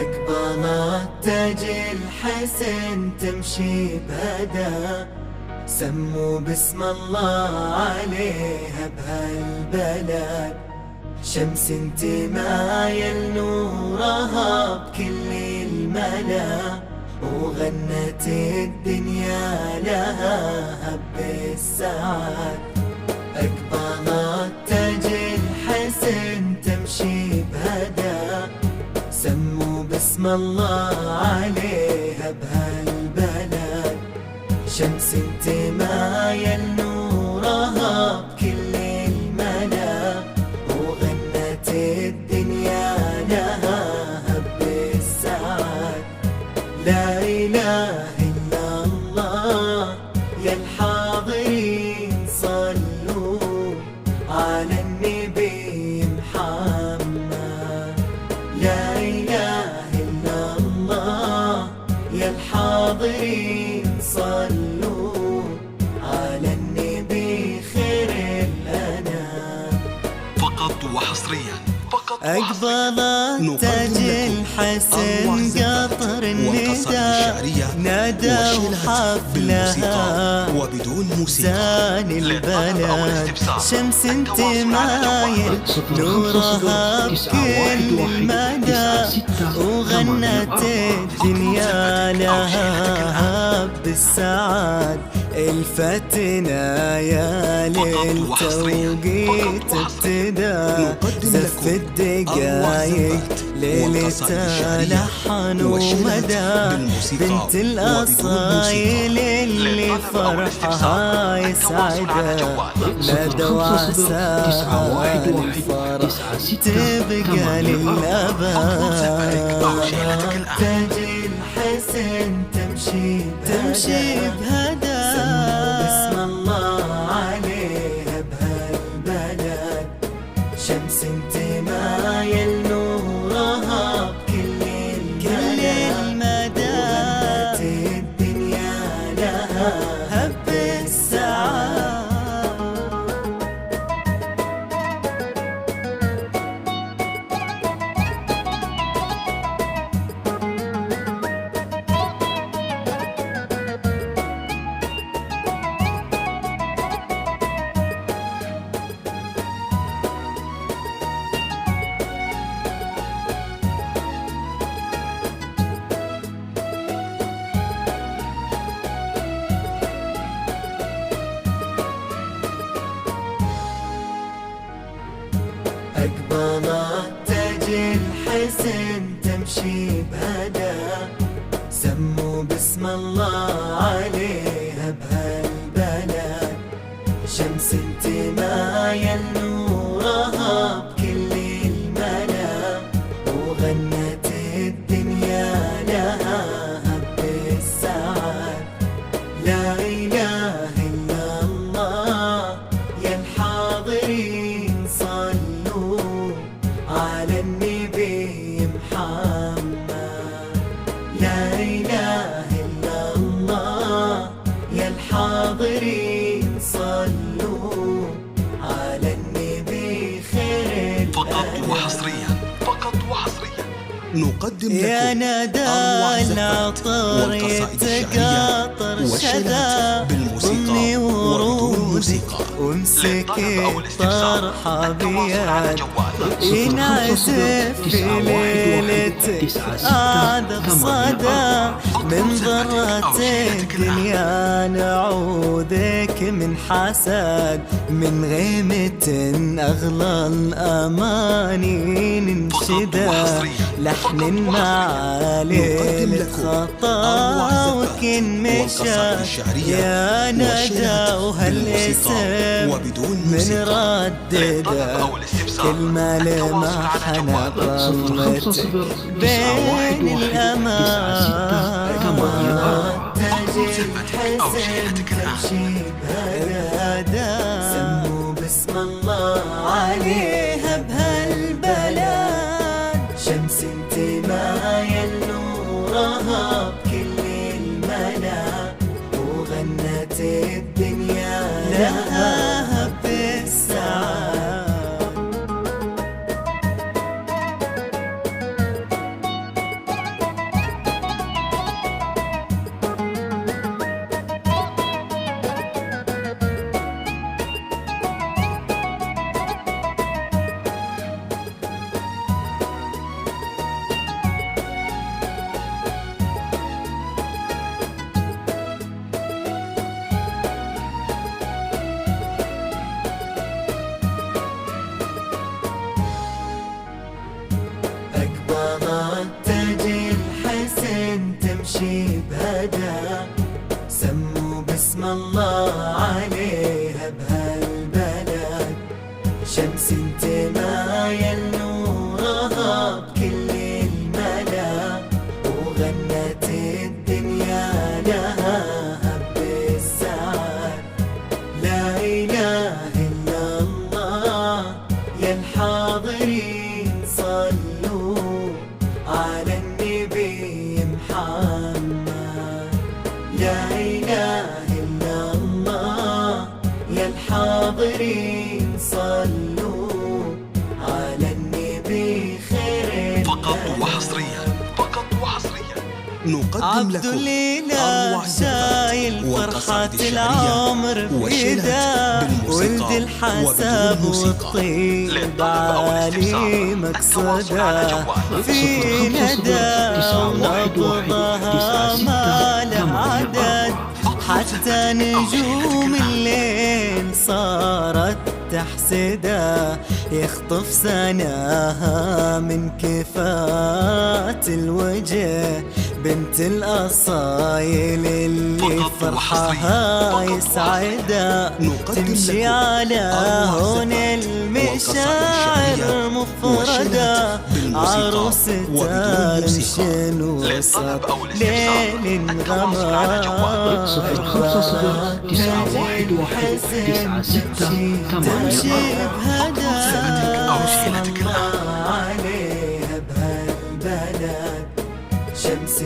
أقبلت تاج الحسن تمشي بهدى، سموا باسم الله عليها بهالبلد. شمس تمايل نورها بكل الملا، وغنت الدنيا لها هب السعد. أقبلت تاج الحسن تمشي بهدى، سموا باسم الله عليها بهالبلد. شمس تمايل نورها بكل الملا، وغنت الدنيا لها هب السعد. لا إله إلا الله يا الحاضرين صلوا على النبي محمد. لا إله إلا الله يا الحاضرين صلوا على النبي خير الأنام. فقط وحصريا أقبلت تاج الحسن قطر الندى، نادى وحفلها وبدون موسيقى زان البلد. شمس تمايل نورها بكل المدى، وغنت الدنيا لها بالسعد. الفتنا يا للتوقيت ابتدى، زف الدقايق ليلتها لحن ومدى. بنت الأصايل اللي فرحها يسعدها، نادوا عساها الفرح تبقى للأبد. تاج الحسن تمشي بهدى، سموا باسم الله عليها بهالبلد. شمس تمايل نورها بكل المدى، وغنت الدنيا لها هب السعد. أقبلت تاج الحسن تمشي بهدى، سموا باسم الله عليها بهالبلد. شمس تمايل نورها بكل الملا، وغنت الدنيا لها هب السعد. لا إله إلا الله يا الحاضرين صلوا على النبي محمد. لا إله إلا الله يا الحاضرين صلوا على النبي خير فقط وحصريا نقدم لكم يا ندى العطر يتقاطر شذا، ضمني ورودي وامسكي طرحة بيد. ينعزف في ليلتك أعذب صدى، من ضرة الدنيا نعوذك من حسد. من غيمة أغلى الأماني ننشدى، لحن المعالي الخطا وكن مشى. يا ندى وهالاسم من ردده، كلمة لمحنا ضمت بين الأمان. تاج الحسن تمشي بهدى، سموا باسم الله عليها بهالبلد. شمس تمايل نورها بكل الملا، وغنت الدنيا لها هب السعد. تمشي بهدى، سموا باسم الله عليها بهالبلد. شمس تمايل نورها بكل الملا، وغنت الدنيا لها هب السعد. لا إله إلا الله يا الحاضرين صلوا على النبي محمد. لا إله إلا الله يا الحاضرين صلوا على النبي خير فقط وحصريا، فقط وحصريا نقدم عبد لكم الإله أروع شايل فرحة العمر بإيده، ولد الحساب والطيب عالي مقصده، في ندى ونبضها ما له عدد، حتى نجوم الليل صارت تحسده، يخطف سناها من كفات الوجه، بنت الأصايل اللي فرحها يسعده، تمشي على هون المشاعر مفردة، عروسة ترنشن وسط ليل انغمى، 0509119686 تمشي بهدى الله عليها بهالبلد. شمس